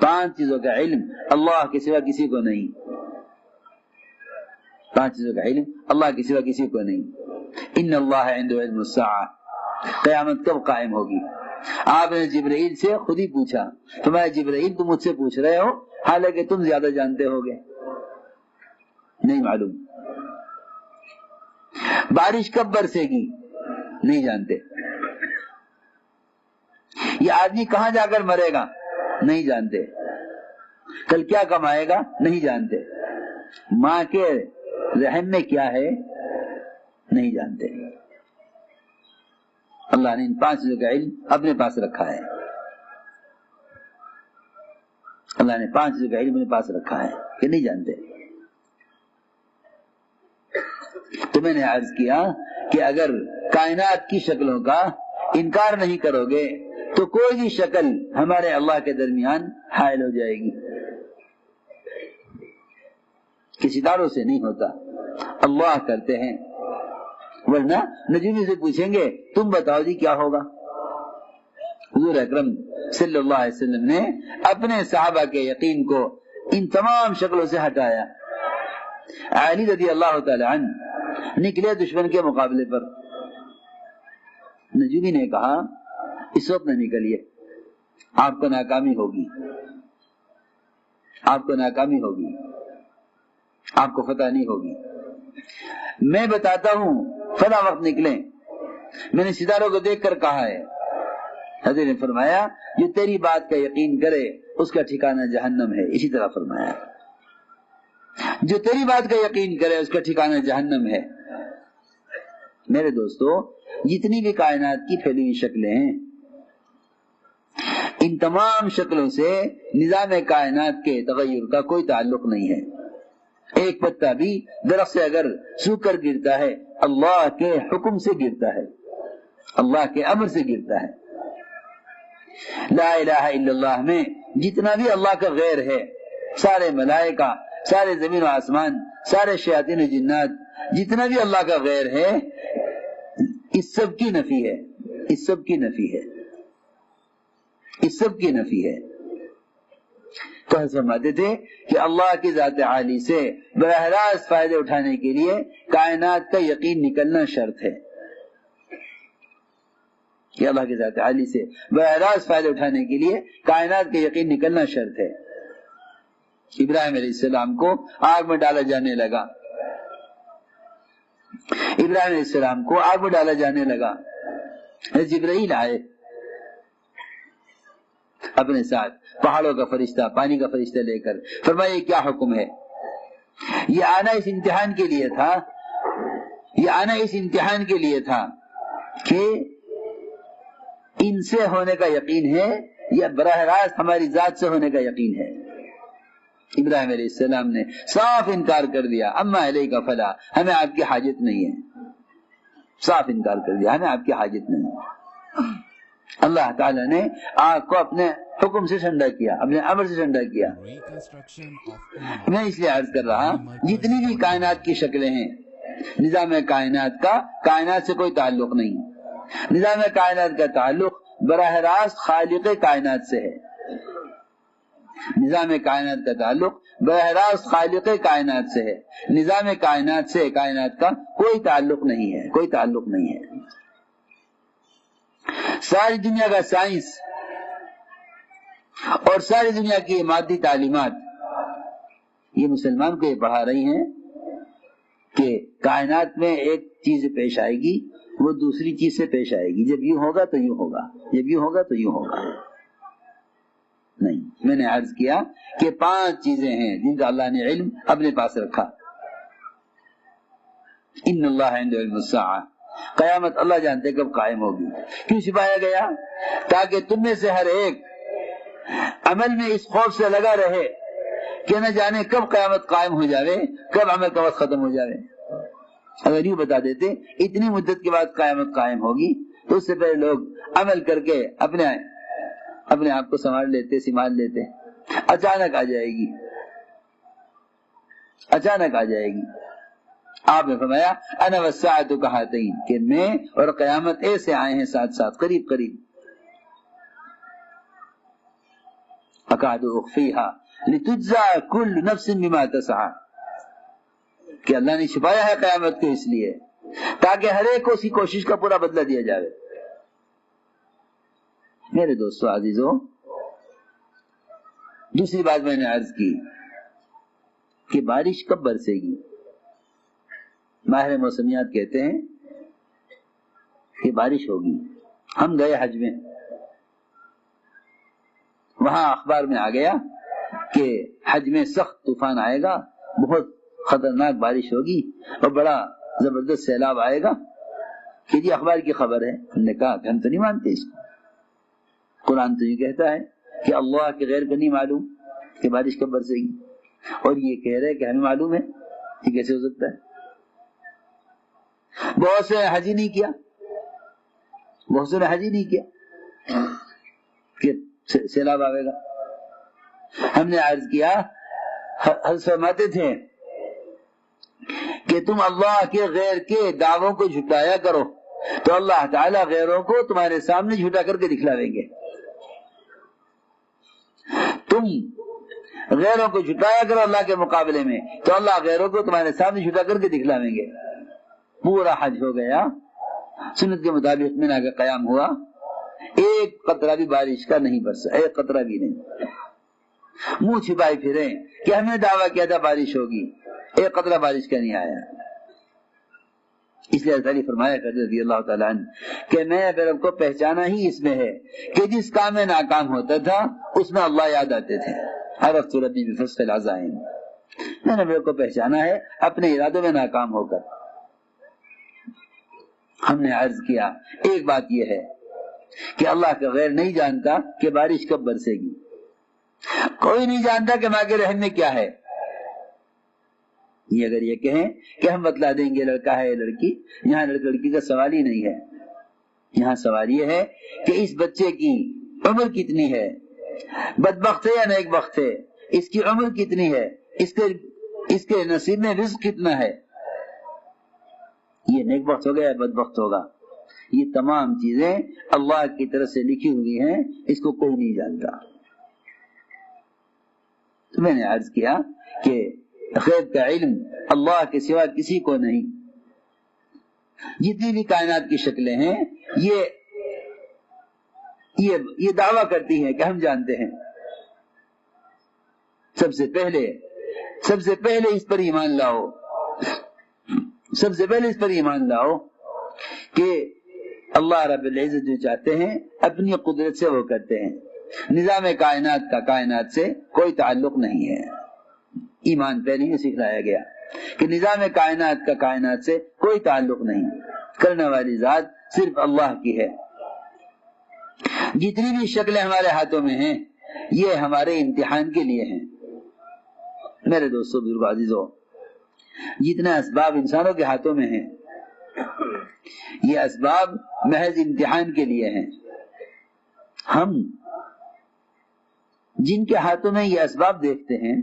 5 چیزوں کا علم اللہ کے سوا کسی کو نہیں. 5 چیزوں کا علم اللہ کے سوا کسی کو نہیں. ان اللہ عنده علم الساعہ، قیامت کب قائم ہوگی؟ آپ نے جبرائیل سے خود ہی پوچھا، فرمایا جبرائیل تم مجھ سے پوچھ رہے ہو حالانکہ تم زیادہ جانتے ہوگے. نہیں معلوم. بارش کب برسے گی؟ نہیں جانتے. یہ آدمی کہاں جا کر مرے گا؟ نہیں جانتے. کل کیا کمائے گا؟ نہیں جانتے. ماں کے رحم میں کیا ہے؟ نہیں جانتے. اللہ نے ان 5 چیزوں کا علم اپنے پاس رکھا ہے. اللہ نے 5 چیزوں کا علم اپنے پاس رکھا ہے کہ نہیں جانتے. تو میں نے عرض کیا کہ اگر کائنات کی شکلوں کا انکار نہیں کرو گے تو کوئی بھی شکل ہمارے اللہ کے درمیان حائل ہو جائے گی. کہ ستاروں سے نہیں ہوتا، اللہ کرتے ہیں. ورنہ نجومی سے پوچھیں گے تم بتاؤ جی کیا ہوگا. حضور اکرم صلی اللہ علیہ وسلم نے اپنے صحابہ کے یقین کو ان تمام شکلوں سے ہٹایا. علی رضی اللہ تعالی عنہ نکلے دشمن کے مقابلے پر. نجومی نے کہا اس وقت نہ نکلیے، آپ کو ناکامی ہوگی، آپ کو ناکامی ہوگی، آپ کو فتح نہیں ہوگی. میں بتاتا ہوں فلاں وقت نکلیں. میں نے ستاروں کو دیکھ کر کہا ہے. حضرت نے فرمایا جو تیری بات کا یقین کرے اس کا ٹھکانہ جہنم ہے. اسی طرح فرمایا جو تیری بات کا یقین کرے اس کا ٹھکانہ جہنم ہے. میرے دوستو جتنی بھی کائنات کی پھیلی ہوئی شکلیں ہیں ان تمام شکلوں سے نظام کائنات کے تغیر کا کوئی تعلق نہیں ہے. ایک پتا بھی درخت سے اگر سوکھ کر گرتا ہے اللہ کے حکم سے گرتا ہے، اللہ کے امر سے گرتا ہے. لا الہ الا اللہ میں جتنا بھی اللہ کا غیر ہے، سارے ملائکہ، سارے زمین و آسمان، سارے شیاطین و جنات، جتنا بھی اللہ کا غیر ہے اس سب کی نفی ہے، اس سب کی نفی ہے، اس سب کی نفی ہے. تو فرماتے تھے کہ اللہ کی ذات عالی سے براہ راست فائدے اٹھانے کے لیے کائنات کا یقین نکلنا شرط ہے. کہ اللہ کی ذات عالی سے براہ راست فائدے اٹھانے کے لیے کائنات کا یقین نکلنا شرط ہے. ابراہیم علیہ السلام کو آگ میں ڈالا جانے لگا، ابراہیم علیہ السلام کو آگ میں ڈالا جانے لگا. جبرائیل آئے اپنے ساتھ پہاڑوں کا فرشتہ، پانی کا فرشتہ لے کر. فرمایا یہ کیا حکم ہے؟ یہ آنا اس امتحان کے لیے تھا، یہ آنا اس امتحان کے لیے تھا کہ ان سے ہونے کا یقین ہے یا براہ راست ہماری ذات سے ہونے کا یقین ہے. ابراہیم علیہ السلام نے صاف انکار کر دیا. اما علیہ کا فلا، ہمیں آپ کی حاجت نہیں ہے. صاف انکار کر دیا، ہمیں آپ کی حاجت نہیں ہے. اللہ تعالیٰ نے آگ کو اپنے حکم سے ٹھنڈا کیا، اپنے امر سے ٹھنڈا کیا. میں اس لیے عرض کر رہا جتنی بھی کائنات کی شکلیں ہیں نظام کائنات کا کائنات سے کوئی تعلق نہیں. نظام کائنات کا تعلق براہ راست خالق کائنات سے ہے. نظام کائنات کا تعلق براہ راست خالق کائنات سے ہے. نظام کائنات سے کائنات کا کوئی تعلق نہیں ہے، کوئی تعلق نہیں ہے. ساری دنیا کا سائنس اور ساری دنیا کی مادی تعلیمات یہ مسلمان کو یہ پڑھا رہی ہیں کہ کائنات میں ایک چیز پیش آئے گی وہ دوسری چیز سے پیش آئے گی. جب یوں ہوگا تو یوں ہوگا، جب یوں ہوگا تو یوں ہوگا. نہیں، میں نے عرض کیا کہ 5 چیزیں ہیں جن کا اللہ نے علم اپنے پاس رکھا. ان اللہ عنده علم الساعہ، قیامت اللہ جانتے کب قائم ہوگی. کیوں چھپایا گیا؟ تاکہ تم میں سے ہر ایک عمل میں اس خوف سے لگا رہے کہ نہ جانے کب قیامت قائم ہو جاوے، کب عمل کا وقت ختم ہو جاوے. اگر یوں بتا دیتے اتنی مدت کے بعد قیامت قائم ہوگی تو اس سے پہلے لوگ عمل کر کے اپنے آپ کو سنبھال لیتے. اچانک آ جائے گی، اچانک آ جائے گی. آپ نے فرمایا انا والساعۃ کہاتین، کہ میں اور قیامت ایسے آئے ہیں ساتھ ساتھ، قریب قریب. اقعد اخفیہا لتجزا کل نفس بما تسعی، کہ اللہ نے چھپایا ہے قیامت کو اس لیے تاکہ ہر ایک کو اس کی کوشش کا پورا بدلہ دیا جائے۔ میرے دوستو عزیزو، دوسری بات میں نے عرض کی کہ بارش کب برسے گی۔ ماہر موسمیات کہتے ہیں کہ بارش ہوگی۔ ہم گئے حج میں، وہاں اخبار میں آ گیا کہ حج میں سخت طوفان آئے گا، بہت خطرناک بارش ہوگی اور بڑا زبردست سیلاب آئے گا، کہ جی اخبار کی خبر ہے۔ ہم نے کہا کہ ہم تو نہیں مانتے اس کو، قرآن تو یہ کہتا ہے کہ اللہ کے غیر کو نہیں معلوم کہ بارش کب برسے گی، اور یہ کہہ رہے کہ ہمیں معلوم ہے، یہ کیسے ہو سکتا ہے؟ بہت سے حج ہی نہیں کیا، بہت سے نے حج ہی نہیں کیا کہ سیلاب آئے گا۔ ہم نے عرض کیا، حضرت فرماتے تھے کہ تم اللہ کے غیر کے دعووں کو جھٹلایا کرو تو اللہ تعالیٰ غیروں کو تمہارے سامنے جھوٹا کر کے دکھلاویں گے۔ تم غیروں کو جھٹلایا کرو اللہ کے مقابلے میں تو اللہ غیروں کو تمہارے سامنے جھوٹا کر کے دکھلاویں گے۔ پورا حج ہو گیا، سنت کے مطابق مینا کا قیام ہوا، ایک قطرہ بھی بارش کا نہیں برسا، ایک قطرہ بھی نہیں۔ منہ چھپائے پھرے کہ ہم نے دعویٰ کیا تھا بارش ہوگی، ایک قطرہ بارش کا نہیں آیا۔ اس لیے حضرت علی فرمایا کرتے رضی اللہ تعالیٰ عنہ کہ میں اگر رب کو پہچانا ہی اس میں ہے کہ جس کام میں ناکام ہوتا تھا اس میں اللہ یاد آتے تھے۔ عرفت ربی بفصح العزائم، میں نے رب کو پہچانا ہے اپنے ارادوں میں ناکام ہو کر۔ ہم نے عرض کیا ایک بات یہ ہے کہ اللہ کا غیر نہیں جانتا کہ بارش کب برسے گی، کوئی نہیں جانتا کہ ماں کے رحم میں کیا ہے۔ یہ اگر یہ کہیں کہ ہم بتلا دیں گے لڑکا ہے یا لڑکی، یہاں لڑکی کا سوال ہی نہیں ہے۔ یہاں سوال یہ ہے کہ اس بچے کی عمر کتنی ہے، بدبخت ہے یا نیک بخت ہے، اس کی عمر کتنی ہے، اس کے نصیب میں رزق کتنا ہے، یہ نیک بخت ہوگا یا بدبخت ہوگا۔ یہ تمام چیزیں اللہ کی طرف سے لکھی ہوئی ہیں، اس کو کوئی نہیں جانتا۔ تو میں نے عرض کیا کہ غیب کا علم اللہ کے سوا کسی کو نہیں۔ جتنی بھی کائنات کی شکلیں ہیں یہ دعویٰ کرتی ہیں کہ ہم جانتے ہیں۔ سب سے پہلے اس پر ایمان لاؤ، سب سے پہلے اس پر ایمان لاؤ کہ اللہ رب العزت جو چاہتے ہیں اپنی قدرت سے وہ کرتے ہیں۔ نظام کائنات کا کائنات سے کوئی تعلق نہیں ہے۔ ایمان پہلے ہی سکھلایا گیا کہ نظام کائنات کا کائنات سے کوئی تعلق نہیں، کرنے والی ذات صرف اللہ کی ہے۔ جتنی بھی شکلیں ہمارے ہاتھوں میں ہیں یہ ہمارے امتحان کے لیے ہیں۔ میرے دوستو بزرگو عزیزو، جتنے اسباب انسانوں کے ہاتھوں میں ہیں یہ اسباب محض امتحان کے لیے ہیں۔ ہم جن کے ہاتھوں میں یہ اسباب دیکھتے ہیں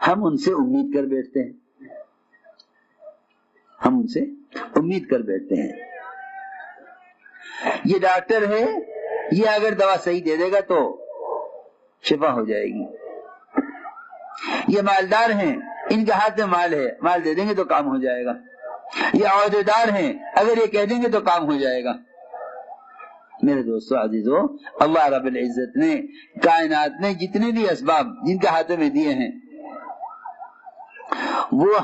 ہم ان سے امید کر بیٹھتے ہیں، ہم ان سے امید کر بیٹھتے ہیں۔ یہ ڈاکٹر ہے، یہ اگر دوا صحیح دے دے گا تو شفا ہو جائے گی۔ یہ مالدار ہیں، ان کے ہاتھ میں مال ہے، مال دے دیں گے تو کام ہو جائے گا۔ یہ عہدے دار ہیں، اگر یہ کہہ دیں گے تو کام ہو جائے گا۔ میرے دوستو عزیزو، اللہ رب العزت نے کائنات میں جتنے بھی اسباب جن کے ہاتھوں میں دیے ہیں وہ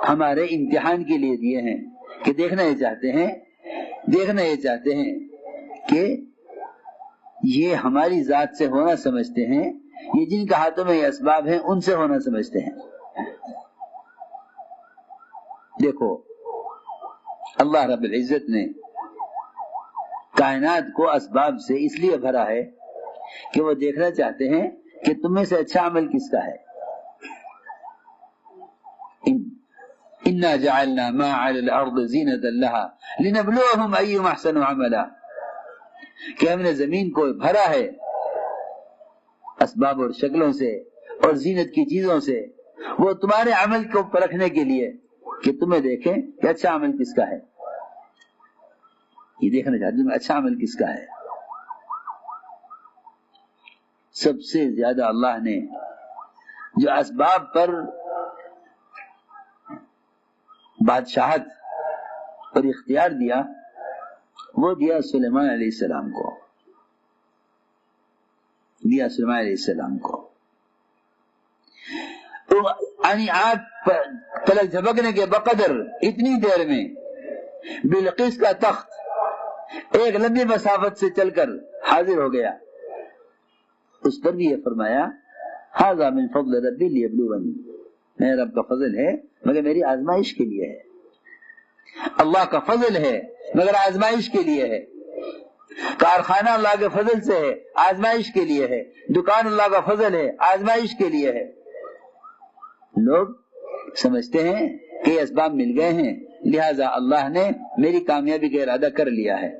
ہمارے امتحان کے لیے دیے ہیں، کہ دیکھنا یہ چاہتے ہیں کہ یہ ہماری ذات سے ہونا سمجھتے ہیں، یہ جن کے ہاتھوں میں یہ اسباب ہیں ان سے ہونا سمجھتے ہیں۔ دیکھو اللہ رب العزت نے کائنات کو اسباب سے اس لیے بھرا ہے کہ وہ دیکھنا چاہتے ہیں کہ تم میں سے اچھا عمل کس کا ہے۔ اِنَّا جَعَلْنَا مَا عَلَى الْأَرْضِ زِينَةً لَهَا لِنَبْلُوَهُمْ أَيُّهُمْ أَحْسَنُ عَمَلًا، کہ ہم نے زمین کو بھرا ہے اسباب اور شکلوں سے اور زینت کی چیزوں سے، وہ تمہارے عمل کو پرکھنے کے لیے کہ تمہیں دیکھیں کہ اچھا عمل کس کا ہے۔ یہ دیکھنا چاہتے ہیں اچھا عمل کس کا ہے۔ سب سے زیادہ اللہ نے جو اسباب پر بادشاہت اور اختیار دیا وہ دیا سلیمان علیہ السلام کو، دیا سلیمان علیہ السلام کو۔ یعنی آگ پلک جھپکنے کے بقدر اتنی دیر میں بلقیس کا تخت ایک لمبی مسافت سے چل کر حاضر ہو گیا۔ اس پر بھی یہ فرمایا ھذا من فضل ربی لیبلونی، میرے رب کا فضل ہے مگر میری آزمائش کے لیے ہے، اللہ کا فضل ہے مگر آزمائش کے لیے ہے، کارخانہ اللہ کے فضل سے ہے، آزمائش کے لیے ہے، دکان اللہ کا فضل ہے، آزمائش کے لیے ہے۔ لوگ سمجھتے ہیں کہ یہ اسباب مل گئے ہیں لہذا اللہ نے میری کامیابی کا ارادہ کر لیا ہے،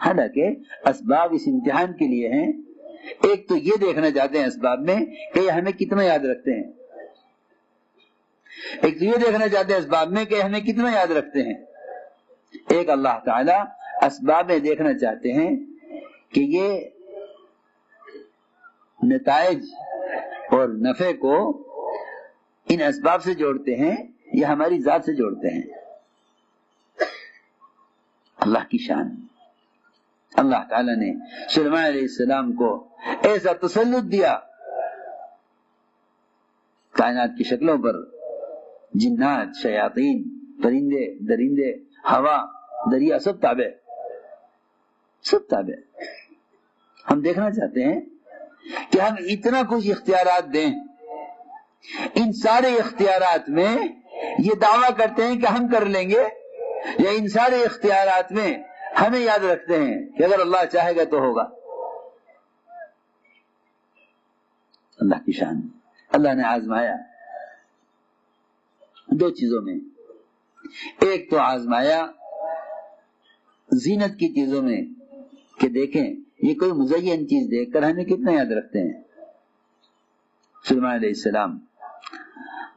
حالانکہ اسباب اس امتحان کے لیے ہیں۔ ایک تو یہ دیکھنا چاہتے ہیں اسباب میں کہ یہ ہمیں کتنا یاد رکھتے ہیں، ایک تو یہ دیکھنا چاہتے ہیں اسباب میں کہ ہمیں کتنا یاد رکھتے ہیں، ایک اللہ تعالی اسباب میں دیکھنا چاہتے ہیں کہ یہ نتائج اور نفع کو ان اسباب سے جوڑتے ہیں یا ہماری ذات سے جوڑتے ہیں۔ اللہ کی شان، اللہ تعالی نے سلیمان علیہ السلام کو ایسا تسلط دیا کائنات کی شکلوں پر، جنات، شیاطین، پرندے، درندے، ہوا، دریا، سب تابع، سب تابع۔ ہم دیکھنا چاہتے ہیں کہ ہم اتنا کچھ اختیارات دیں، ان سارے اختیارات میں یہ دعویٰ کرتے ہیں کہ ہم کر لیں گے، یا ان سارے اختیارات میں ہمیں یاد رکھتے ہیں کہ اگر اللہ چاہے گا تو ہوگا۔ اللہ کی شان، اللہ نے آزمایا دو چیزوں میں، ایک تو آزمایا زینت کی چیزوں میں کہ دیکھیں یہ کوئی مزین چیز دیکھ کر ہمیں کتنا یاد رکھتے ہیں۔ سلیمان علیہ السلام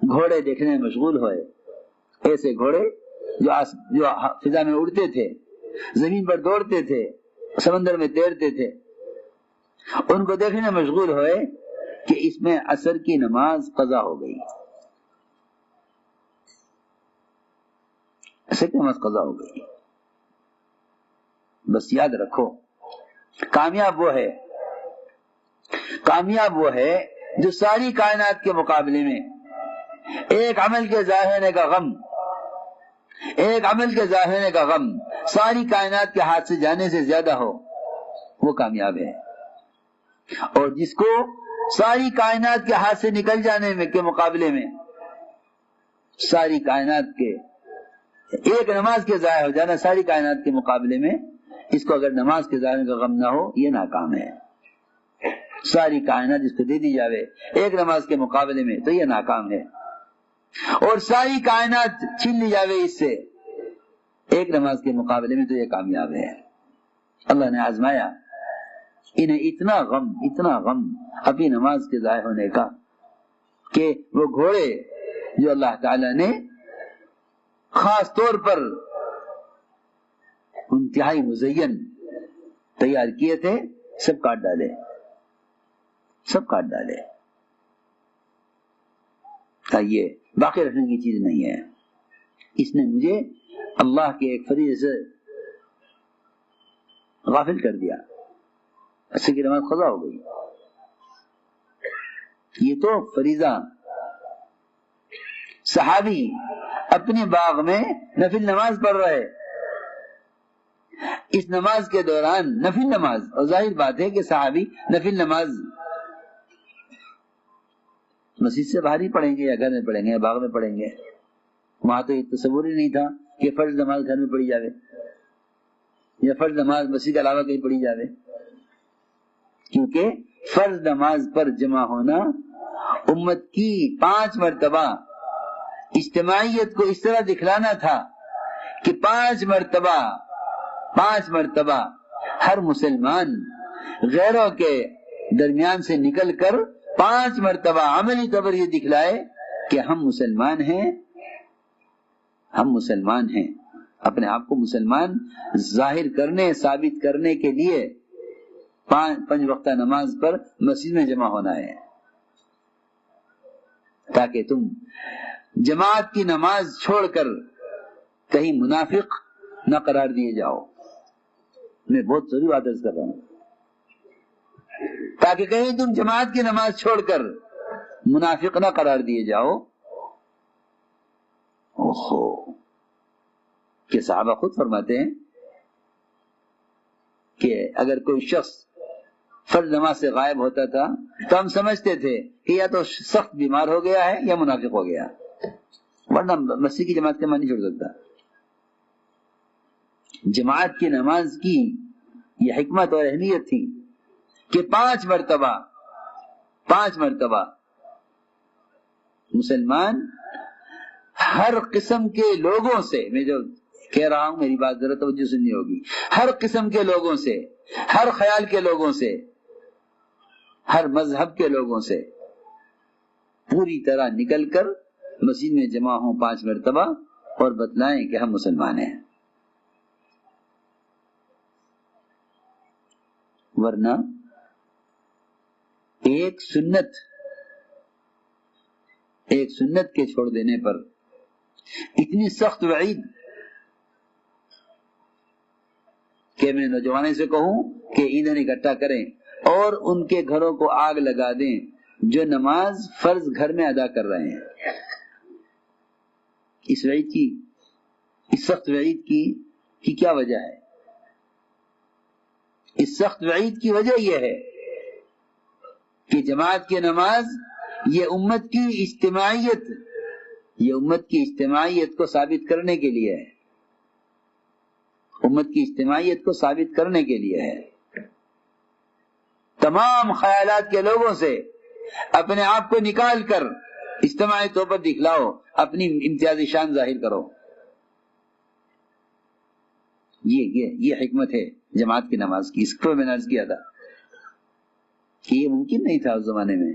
گھوڑے دیکھنے میں مشغول ہوئے، ایسے گھوڑے جو فضا میں اڑتے تھے، زمین پر دوڑتے تھے، سمندر میں تیرتے تھے، ان کو دیکھنے میں مشغول ہوئے کہ اس میں عصر کی نماز قضا ہو گئی، عصر کی نماز قضا ہو گئی۔ بس یاد رکھو کامیاب وہ ہے، کامیاب وہ ہے جو ساری کائنات کے مقابلے میں ایک عمل کے ضائع ہونے کا غم، ایک عمل کے ضائع ہونے کا غم ساری کائنات کے ہاتھ سے جانے سے زیادہ ہو، وہ کامیاب ہے۔ اور جس کو ساری کائنات کے ہاتھ سے نکل جانے میں کے مقابلے میں ساری کائنات کے ایک نماز کے ضائع ہو جانا، ساری کائنات کے مقابلے میں اس کو اگر نماز کے ضائع کا غم نہ ہو یہ ناکام ہے۔ ساری کائنات جس کو دے دی جاوے ایک نماز کے مقابلے میں تو یہ ناکام ہے، اور ساری کائنات چھین لی جاوے اس سے ایک نماز کے مقابلے میں تو یہ کامیاب ہے۔ اللہ نے آزمایا انہیں اتنا غم اپنی نماز کے ضائع ہونے کا کہ وہ گھوڑے جو اللہ تعالی نے خاص طور پر انتہائی مزین تیار کیے تھے سب کاٹ ڈالے، سب کاٹ ڈالے۔ یہ باقی رکھنے کی چیز نہیں ہے، اس نے مجھے اللہ کے ایک فریضے سے غافل کر دیا، عصر کی نماز قضا ہو گئی۔ یہ تو فریضہ، صحابی اپنے باغ میں نفل نماز پڑھ رہے، اس نماز کے دوران نفل نماز، اور ظاہر بات ہے کہ صحابی نفل نماز مسجد سے باہر ہی پڑھیں گے یا گھر میں پڑھیں گے یا باغ میں پڑھیں گے، وہاں تو یہ تصور ہی نہیں تھا کہ فرض نماز گھر میں پڑھی جاوے یا فرض نماز مسجد کے علاوہ کہیں پڑھی جاوے، کیونکہ فرض نماز پر جمع ہونا امت کی 5 مرتبہ اجتماعیت کو اس طرح دکھلانا تھا کہ 5 مرتبہ ہر مسلمان غیروں کے درمیان سے نکل کر 5 مرتبہ عملی طور پر یہ دکھلائے کہ ہم مسلمان ہیں، ہم مسلمان ہیں۔ اپنے آپ کو مسلمان ظاہر کرنے، ثابت کرنے کے لیے پانچ وقتہ نماز پر مسجد میں جمع ہونا ہے، تاکہ تم جماعت کی نماز چھوڑ کر کہیں منافق نہ قرار دیے جاؤ۔ میں بہت ضروری بات عرض کر رہا ہوں، تاکہ کہیں تم جماعت کی نماز چھوڑ کر منافق نہ قرار دیے جاؤ۔ اوہو، کہ صحابہ خود فرماتے ہیں کہ اگر کوئی شخص فرض نماز سے غائب ہوتا تھا تو ہم سمجھتے تھے کہ یا تو سخت بیمار ہو گیا ہے یا منافق ہو گیا، ورنہ مسجد کی جماعت کا معنی نہیں چھوڑ سکتا۔ جماعت کی نماز کی یہ حکمت اور اہمیت تھی کہ پانچ مرتبہ مسلمان ہر قسم کے لوگوں سے، میں جو کہہ رہا ہوں میری بات ذرا توجہ سننی ہوگی، ہر قسم کے لوگوں سے، ہر خیال کے لوگوں سے، ہر مذہب کے لوگوں سے پوری طرح نکل کر مسجد میں جمع ہوں 5 مرتبہ اور بتلائیں کہ ہم مسلمان ہیں، ورنہ ایک سنت کے چھوڑ دینے پر اتنی سخت وعید کہ میں نوجوانوں سے کہوں کہ ایندھن اکٹھا کریں اور ان کے گھروں کو آگ لگا دیں جو نماز فرض گھر میں ادا کر رہے ہیں۔ اس سخت وعید کی کیا وجہ ہے؟ اس سخت وعید کی وجہ یہ ہے کہ جماعت کی نماز یہ امت کی اجتماعیت کو ثابت کرنے کے لیے ہے، امت کی اجتماعیت کو ثابت کرنے کے لیے ہے۔ تمام خیالات کے لوگوں سے اپنے آپ کو نکال کر اجتماعی طور پر دکھلاؤ، اپنی امتیازی شان ظاہر کرو۔ یہ حکمت ہے جماعت کی نماز کی۔ اس کو میں نے عرض کیا تھا کہ یہ ممکن نہیں تھا اس زمانے میں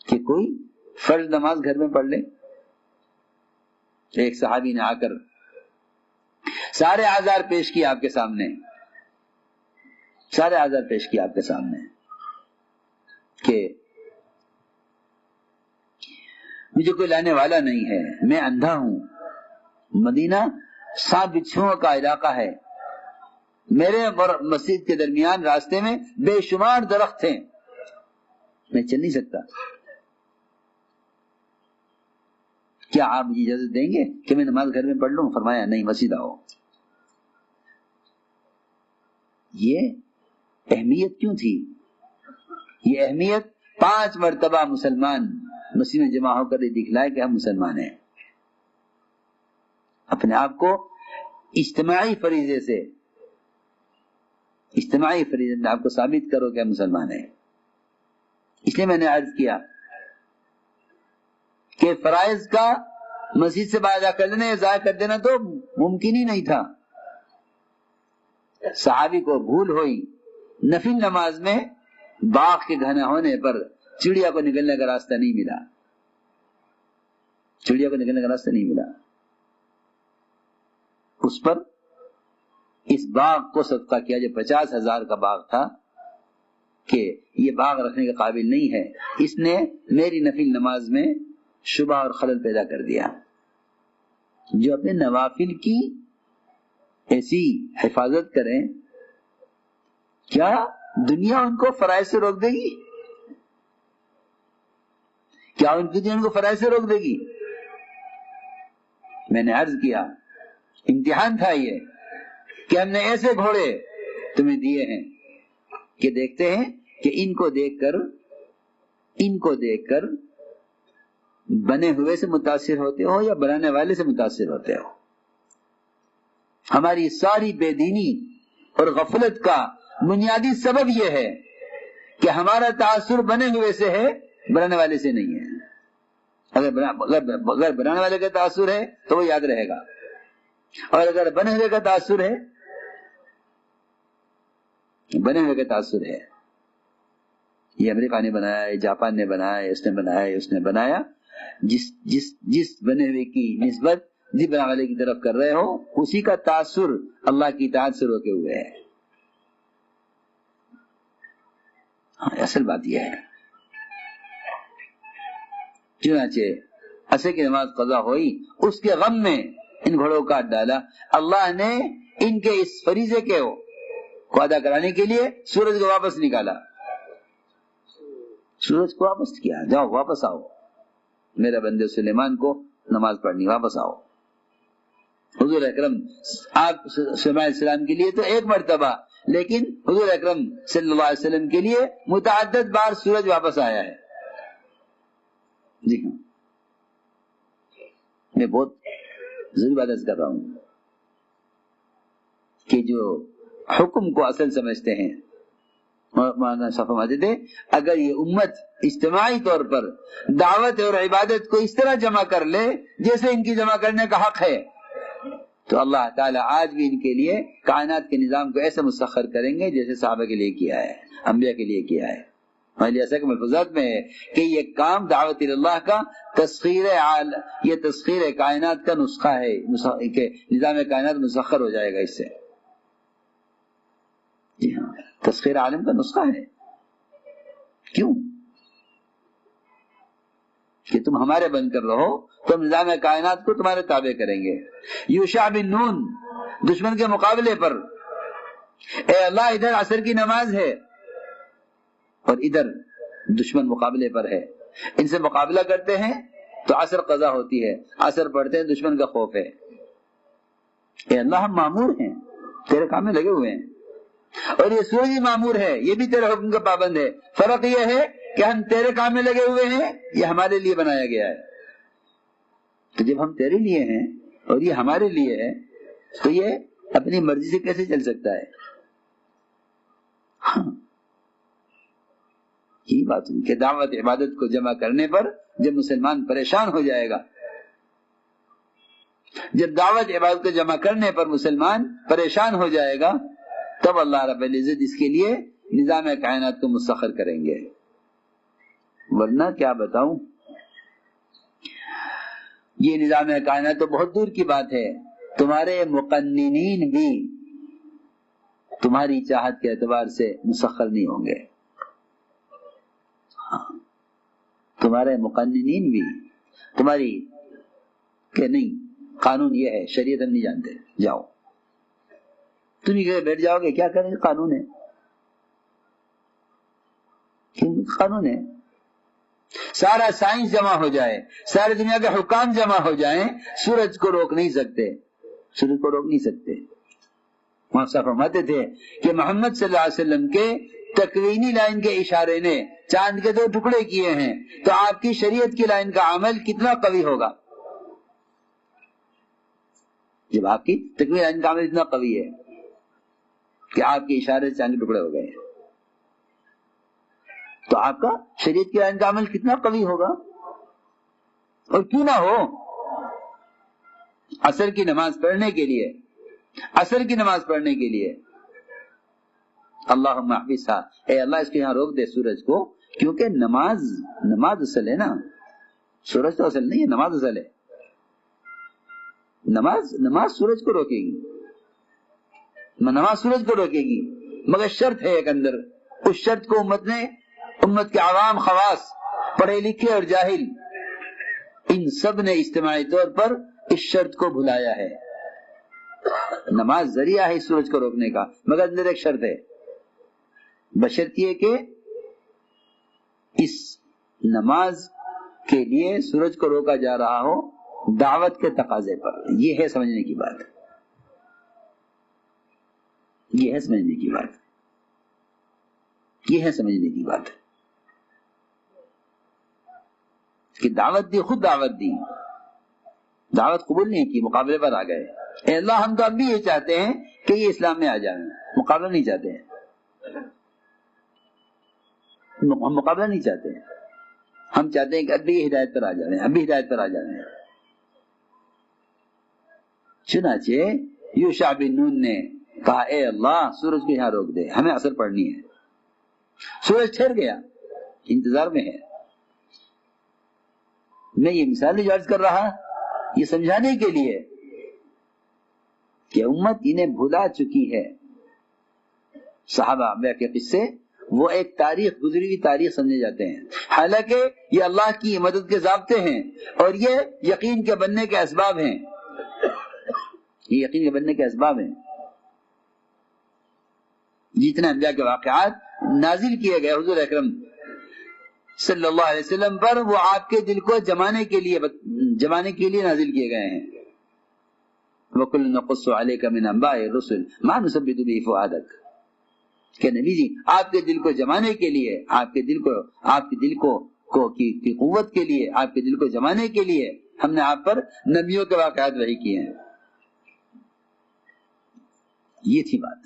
کہ کوئی فرض نماز گھر میں پڑھ لے۔ ایک صحابی نے آ کر سارے آزار پیش کیا آپ کے سامنے، کہ مجھے کوئی لانے والا نہیں ہے، میں اندھا ہوں، مدینہ 7 بچھوؤں کا علاقہ ہے، میرے اور مسجد کے درمیان راستے میں بے شمار درخت ہیں، میں چل نہیں سکتا، کیا آپ مجھے اجازت دیں گے کہ میں نماز گھر میں پڑھ لوں؟ فرمایا نہیں، مسجد آؤ۔ یہ اہمیت کیوں تھی؟ یہ اہمیت 5 مرتبہ مسلمان مسجد میں جمع ہو کر یہ دکھلائے کہ ہم مسلمان ہیں۔ اپنے آپ کو اجتماعی فریضے میں آپ کو ثابت کرو کہ ہم مسلمان ہیں۔ اس لیے میں نے عرض کیا کہ فرائض کا مسجد سے باہر کر دینا یا ضائع کر دینا تو ممکن ہی نہیں تھا۔ صحابی کو بھول ہوئی، نفل نماز میں باغ کے گھنے ہونے پر چڑیا کو نکلنے کا راستہ نہیں ملا، اس پر اس باغ کو صدقہ کیا جو 50,000 کا باغ تھا کہ یہ باغ رکھنے کے قابل نہیں ہے، اس نے میری نفل نماز میں شبہ اور خلل پیدا کر دیا۔ جو اپنے نوافل کی ایسی حفاظت کریں، کیا دنیا ان کو فرائض سے روک دے گی؟ کیا ان کی دنیا ان کو فرائض سے روک دے گی؟ میں نے عرض کیا امتحان تھا یہ کہ ہم نے ایسے گھوڑے تمہیں دیے ہیں کہ دیکھتے ہیں کہ ان کو دیکھ کر بنے ہوئے سے متاثر ہوتے ہو یا بنانے والے سے متاثر ہوتے ہو۔ ہماری ساری بے دینی اور غفلت کا بنیادی سبب یہ ہے کہ ہمارا تاثر بنے ہوئے سے ہے، بنانے والے سے نہیں ہے۔ اگر بنانے والے کا تاثر ہے تو وہ یاد رہے گا، اور اگر بنے ہوئے کا تاثر ہے، یہ امریکہ نے بنایا، یہ جاپان نے بنایا، اس نے بنایا، جس بنے ہوئے کی نسبت جس بنانے والے کی طرف کر رہے ہو، اسی کا تاثر اللہ کی اطاعت سے روکے ہوئے ہے۔ اصل بات یہ ہے. چنانچہ عصر کی نماز قضا ہوئی، اس کے غم میں ان گھوڑوں کو کاٹ ڈالا. اللہ نے ان کے اس فریضے کو ادا کرانے کے لیے سورج کو واپس نکالا. سورج کو واپس کیا، جاؤ واپس آؤ، میرے بندے سلیمان کو نماز پڑھنی، واپس آؤ. حضور اکرم آپ سلیمان علیہ السلام کے لیے تو ایک مرتبہ، لیکن حضور اکرم صلی اللہ علیہ وسلم کے لیے متعدد بار سورج واپس آیا ہے. جی ہاں، میں بہت ضروری بات کر رہا ہوں کہ جو حکم کو اصل سمجھتے ہیں، مولانا صاحب فرماتے تھے اگر یہ امت اجتماعی طور پر دعوت اور عبادت کو اس طرح جمع کر لے جیسے ان کی جمع کرنے کا حق ہے، تو اللہ تعالیٰ آج بھی ان کے لیے کائنات کے نظام کو ایسے مسخر کریں گے جیسے صحابہ کے لیے کیا ہے، انبیاء کے لیے کیا ہے. ایسا کہ ملفوظات میں ہے کہ یہ کام دعوت اللہ کا یہ تسخیر کائنات کا نسخہ ہے کہ نظام کائنات مسخر ہو جائے گا اس سے. جی ہاں، تسخیر عالم کا نسخہ ہے. کیوں؟ کہ تم ہمارے بن کر رہو تو ہم نظام کائنات کو تمہارے تابع کریں گے. یوشع بن نون دشمن کے مقابلے پر، اے اللہ ادھر عصر کی نماز ہے اور ادھر دشمن مقابلے پر ہے، ان سے مقابلہ کرتے ہیں تو عصر قضا ہوتی ہے، عصر پڑھتے ہیں دشمن کا خوف ہے. اے اللہ ہم مامور ہیں، تیرے کام میں لگے ہوئے ہیں، اور یہ سورج بھی مامور ہے، یہ بھی تیرے حکم کا پابند ہے. فرق یہ ہے کہ ہم تیرے کام میں لگے ہوئے ہیں، یہ ہمارے لیے بنایا گیا ہے. تو جب ہم تیرے لیے ہیں اور یہ ہمارے لیے ہے تو یہ اپنی مرضی سے کیسے چل سکتا ہے؟ ہاں، یہی بات ہے کہ دعوت عبادت کو جمع کرنے پر جب مسلمان پریشان ہو جائے گا، جب دعوت عبادت کو جمع کرنے پر مسلمان پریشان ہو جائے گا، تب اللہ رب العزت اس کے لیے نظام کائنات کو مسخر کریں گے. ورنہ کیا بتاؤں، یہ نظام کائنات تو بہت دور کی بات ہے. تمہارے مقننین بھی تمہاری چاہت کے اعتبار سے مسخر نہیں ہوں گے. تمہارے مقننین بھی تمہاری کہ نہیں قانون یہ ہے، شریعت ہم نہیں جانتے، جاؤ تم ہی بیٹھ جاؤ گے، کیا کریں، قانون ہے، قانون ہے. سارا سائنس جمع ہو جائے، ساری دنیا کے حکام جمع ہو جائیں، سورج کو روک نہیں سکتے، سورج کو روک نہیں سکتے. وہاں صاحب فرماتے تھے کہ محمد صلی اللہ علیہ وسلم کے تکوینی لائن کے اشارے نے چاند کے 2 ٹکڑے کیے ہیں، تو آپ کی شریعت کی لائن کا عمل کتنا قوی ہوگا. جب آپ کی تکوینی لائن کا عمل اتنا قوی ہے کہ آپ کے اشارے سے چاند کے ٹکڑے ہو گئے، تو آپ کا شریعت کی لائن کا عمل کتنا قوی ہوگا. اور کیوں نہ ہو، عصر کی نماز پڑھنے کے لیے، عصر کی نماز پڑھنے کے لیے اللہم احبسھا، اے اللہ اس کے یہاں روک دے سورج کو، کیونکہ نماز اصل ہے نا، سورج تو اصل نہیں ہے، نماز اصل ہے. نماز سورج کو روکے گی، نماز سورج کو روکے گی، مگر شرط ہے ایک اندر. اس شرط کو امت کے عوام، خواص، پڑھے لکھے اور جاہل، ان سب نے اجتماعی طور پر اس شرط کو بھلایا ہے. نماز ذریعہ ہے سورج کو روکنے کا، مگر اندر ایک شرط ہے، بشرط یہ کہ اس نماز کے لیے سورج کو روکا جا رہا ہو دعوت کے تقاضے پر. یہ ہے سمجھنے کی بات، یہ ہے سمجھنے کی بات، یہ ہے سمجھنے کی بات کہ دعوت دی، خود دعوت دی، دعوت قبول نہیں کی، مقابلے پر آ گئے. اے اللہ ہم تو اب بھی یہ چاہتے ہیں کہ یہ اسلام میں آ جائیں، مقابلہ نہیں چاہتے ہیں، ہم مقابلہ نہیں چاہتے ہیں، ہم چاہتے ہیں کہ اب بھی ہدایت پر آ جائیں، اب بھی ہدایت پر آ جائیں. چنانچہ یوشع بن نون نے کہا اے اللہ سورج کو یہاں روک دے، ہمیں عصر پڑھنی ہے. سورج ٹھہر گیا، انتظار میں ہے. میں یہ مثال نہیں عرض کر رہا، یہ سمجھانے کے لیے کہ امت انہیں بھلا چکی ہے. صحابہ انبیاء کے قصے وہ ایک تاریخ، گزری ہوئی تاریخ سمجھے جاتے ہیں، حالانکہ یہ اللہ کی مدد کے ضابطے ہیں اور یہ یقین کے بننے کے اسباب ہیں، یہ یقین کے بننے کے اسباب ہیں۔ جتنے انبیاء کے واقعات نازل کیے گئے حضور اکرم صلی اللہ علیہ وسلم پر، وہ آپ کے دل کو جمانے کے لیے نازل کیے گئے ہیں۔ وَكُلٌّ نَقُصُّ عَلَيْكَ مِنْ أَنْبَاءِ الرُّسُلِ مَا نُثَبِّتُ بِهِ فُؤَادَكَ، کہ نبی جی آپ کے دل کو جمانے کے لیے، آپ کے دل کو کی قوت کے لیے، آپ کے دل کو جمانے کے لیے ہم نے آپ پر نبیوں کے واقعات وحی کیے ہیں۔ یہ تھی بات۔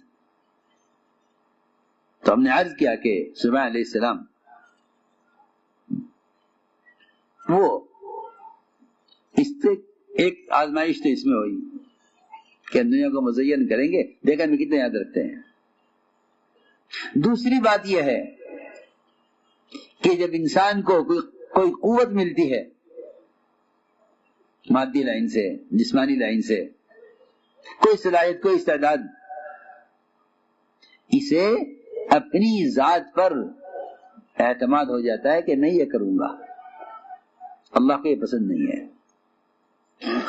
تو ہم نے عرض کیا کہ سلیمان علیہ السلام وہ اس سے ایک آزمائش تو اس میں ہوئی کہ دنیا کو مزین کریں گے، دیکھا میں کتنے یاد رکھتے ہیں۔ دوسری بات یہ ہے کہ جب انسان کو کوئی قوت ملتی ہے مادی لائن سے، جسمانی لائن سے، کوئی صلاحیت، کوئی استعداد، اسے اپنی ذات پر اعتماد ہو جاتا ہے کہ نہیں یہ کروں گا، اللہ کو یہ پسند نہیں ہے،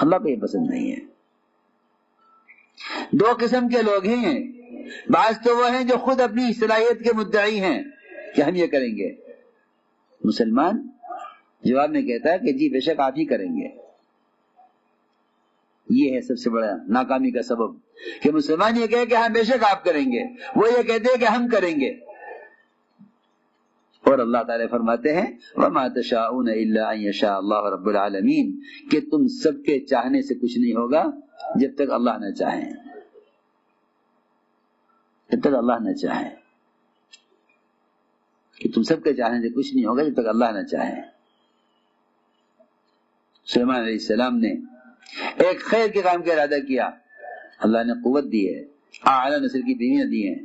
اللہ کو یہ پسند نہیں ہے۔ دو قسم کے لوگ ہیں، بعض تو وہ ہیں جو خود اپنی صلاحیت کے مدعی ہیں کہ ہم یہ کریں گے۔ مسلمان جواب میں کہتا ہے کہ جی بے شک آپ ہی کریں گے۔ یہ ہے سب سے بڑا ناکامی کا سبب کہ مسلمان یہ کہے کہ ہاں بے شک آپ کریں گے، وہ یہ کہتے ہیں کہ ہم کریں گے۔ اور اللہ تعالیٰ فرماتے ہیں وَمَا تَشَاءُونَ إِلَّا أَن يَشَاءَ اللَّهُ رَبُّ الْعَالَمِينَ، کہ تم سب کے چاہنے سے کچھ نہیں ہوگا جب تک اللہ نہ چاہیں، جب تک اللہ نہ چاہیں، کہ تم سب کے چاہنے سے کچھ نہیں ہوگا جب تک اللہ نہ چاہیں۔ سلیمان علیہ السلام نے ایک خیر کے کام کا ارادہ کیا، اللہ نے قوت دی ہے، اعلیٰ نسل کی بیویاں دی ہیں،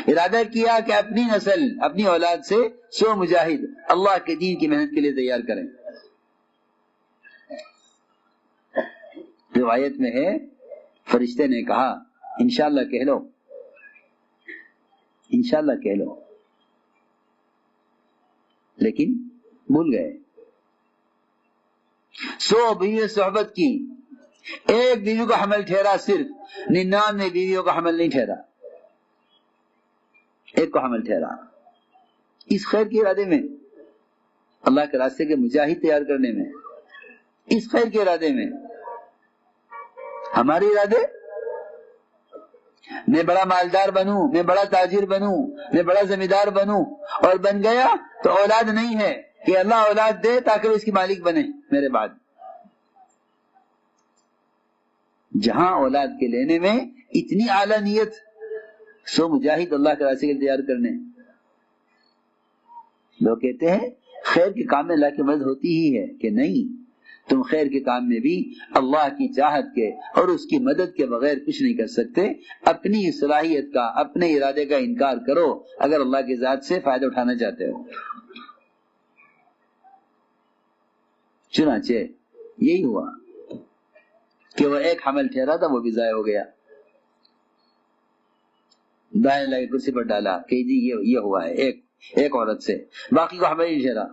ارادہ کیا کہ اپنی نسل، اپنی اولاد سے 100 مجاہد اللہ کے دین کی محنت کے لیے تیار کریں۔ روایت میں ہے فرشتے نے کہا انشاءاللہ کہہ لو، انشاءاللہ کہہ لو، لیکن بھول گئے۔ 100 بیویوں صحبت کی، ایک بیوی کو حمل ٹھہرا، صرف 99 بیویوں کا حمل نہیں ٹھہرا، ایک کو حمل ٹھہرا۔ اس خیر کے ارادے میں، اللہ کے راستے کے مجاہد تیار کرنے میں، اس خیر کے ارادے میں، ہمارے ارادے میں بڑا مالدار بنوں، میں بڑا تاجر بنوں، میں بڑا زمیندار بنوں، اور بن گیا تو اولاد نہیں ہے کہ اللہ اولاد دے تاکہ وہ اس کی مالک بنے میرے بعد۔ جہاں اولاد کے لینے میں اتنی اعلیٰ نیت، 100 مجاہد اللہ کے راستے کے لیے تیار کرنے۔ لوگ کہتے ہیں خیر کے کام میں اللہ کی مدد ہوتی ہی ہے، کہ نہیں، تم خیر کے کام میں بھی اللہ کی چاہت کے اور اس کی مدد کے بغیر کچھ نہیں کر سکتے۔ اپنی صلاحیت کا، اپنے ارادے کا انکار کرو اگر اللہ کی ذات سے فائدہ اٹھانا چاہتے ہو۔ چنانچہ یہی ہوا کہ وہ ایک حمل ٹھہرا تھا، وہ بھی ضائع ہو گیا، دائیں لگے کرسی پر ڈالا کہ جی یہ ہوا ہے ایک عورت سے، باقی کو حمل نہیں ٹھہرا۔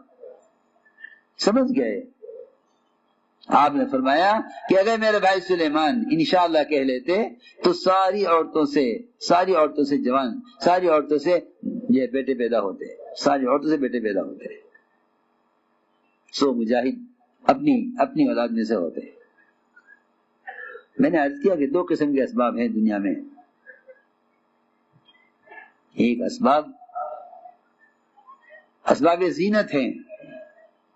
سمجھ گئے؟ آپ نے فرمایا کہ اگر میرے بھائی سلیمان انشاءاللہ کہہ لیتے تو ساری عورتوں سے جوان، ساری عورتوں سے یہ بیٹے پیدا ہوتے، ساری عورتوں سے بیٹے پیدا ہوتے، 100 مجاہد اپنی اولاد میں سے ہوتے۔ میں نے عرض کیا کہ 2 قسم کے اسباب ہیں دنیا میں، ایک اسباب زینت ہیں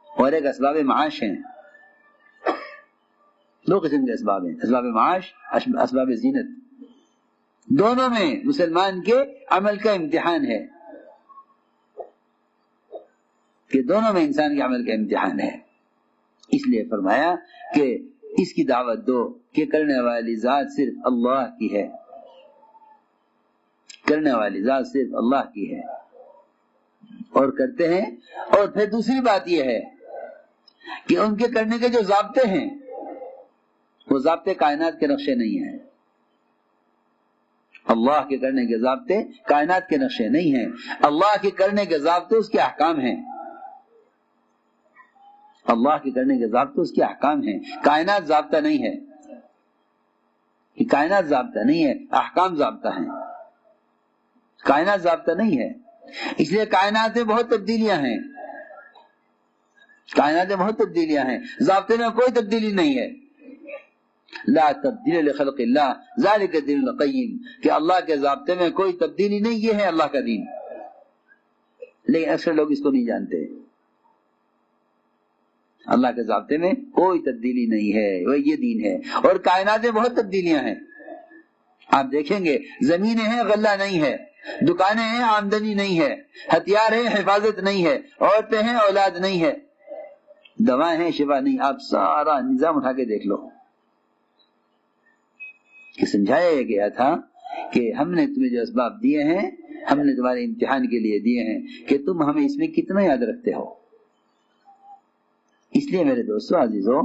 اور ایک اسباب معاش ہیں۔ 2 قسم کے اسباب ہیں، اسباب معاش، اسباب زینت۔ دونوں میں مسلمان کے عمل کا امتحان ہے، کہ دونوں میں انسان کے عمل کا امتحان ہے۔ اس لیے فرمایا کہ اس کی دعوت دو کہ کرنے والی ذات صرف اللہ کی ہے، کرنے والی ذات صرف اللہ کی ہے، اور کرتے ہیں۔ اور پھر دوسری بات یہ ہے کہ ان کے کرنے کے جو ضابطے ہیں وہ ضابطے کائنات کے نقشے نہیں ہیں، اللہ کے کرنے کے ضابطے کائنات کے نقشے نہیں ہیں، اللہ کے کرنے کے ضابطے اس کے احکام ہیں، اللہ کے کرنے کے ضابطے اس کے احکام ہیں، کائنات ضابطہ نہیں ہے، کائنات ضابطہ نہیں ہے، احکام ضابطہ ہیں، کائنات ضابطہ نہیں ہے۔ اس لیے کائنات میں بہت تبدیلیاں ہیں، کائنات میں بہت تبدیلیاں ہیں، ضابطے میں کوئی تبدیلی نہیں ہے۔ لا تبدیل لخلق اللہ ذالک الدین القیم، کہ اللہ کے ضابطے میں کوئی تبدیلی نہیں، یہ ہے اللہ کا دین، لیکن اکثر لوگ اس کو نہیں جانتے۔ اللہ کے ضابطے میں کوئی تبدیلی نہیں ہے، وہ یہ دین ہے۔ اور کائنات میں بہت تبدیلیاں ہیں، آپ دیکھیں گے زمینیں ہیں غلہ نہیں ہے، دکانیں ہیں آمدنی نہیں ہے، ہتھیار ہیں حفاظت نہیں ہے، عورتیں ہیں اولاد نہیں ہے، دوائیں ہیں شفا نہیں، آپ سارا نظام اٹھا کے دیکھ لو۔ کہ سمجھایا گیا تھا کہ ہم نے تمہیں جو اسباب دیے ہیں، ہم نے تمہارے امتحان کے لیے دیے ہیں، کہ تم ہمیں اس میں کتنا یاد رکھتے ہو۔ اس لیے میرے دوستو عزیزو،